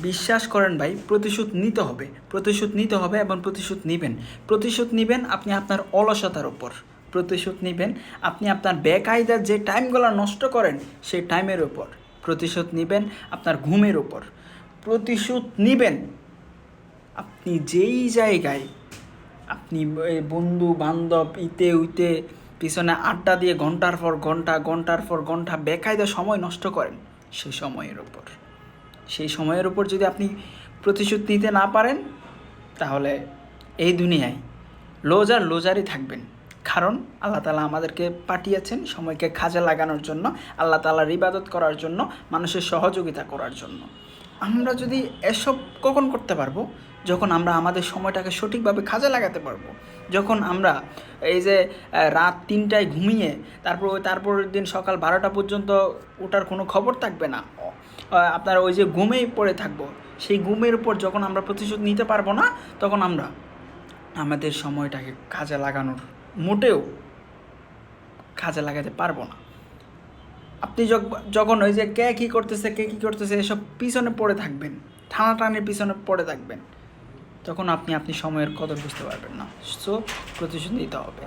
বিশ্বাস করেন ভাই, প্রতিশোধ নিতে হবে, প্রতিশোধ নিতে হবে এবং প্রতিশোধ নেবেন। প্রতিশোধ নেবেন আপনি আপনার অলসতার উপর, প্রতিশোধ নেবেন আপনি আপনার বেকায়দার যে টাইমগুলো নষ্ট করেন সেই টাইমের উপর, প্রতিশোধ নেবেন আপনার ঘুমের উপর, প্রতিশোধ নেবেন আপনি যেই জায়গায় আপনি বন্ধু বান্ধব ইতে উইতে পিছনে আড্ডা দিয়ে ঘন্টার পর ঘন্টা ঘন্টার পর ঘন্টা বেকায়দা সময় নষ্ট করেন সেই সময়ের উপর, সেই সময়ের উপর যদি আপনি প্রতিশোধ নিতে না পারেন তাহলে এই দুনিয়ায় লোজারই থাকবেন। কারণ আল্লাহ তাআলা আমাদেরকে পাঠিয়েছেন সময়কে কাজে লাগানোর জন্য, আল্লাহ তাআলার ইবাদত করার জন্য, মানুষের সহযোগিতা করার জন্য। আমরা যদি এসব কখন করতে পারবো? যখন আমরা আমাদের সময়টাকে সঠিকভাবে কাজে লাগাতে পারবো, যখন আমরা এই যে রাত 3টায় ঘুমিয়ে তারপরের দিন সকাল 12টা পর্যন্ত ওঠার কোনো খবর থাকবে না, আপনার ওই যে ঘুমেই পড়ে থাকবো, সেই ঘুমের উপর যখন আমরা প্রতিশোধ নিতে পারবো না, তখন আমরা আমাদের সময়টাকে কাজে লাগানোর মোটেও কাজে লাগাতে পারবো না। আপনি যখন ওই যে কে কী করতেছে এসব পিছনে পড়ে থাকবেন, টানাটানির পিছনে পড়ে থাকবেন, তখন আপনি সময়ের কদর বুঝতে পারবেন না। সো প্রতিশোধ নিতে হবে।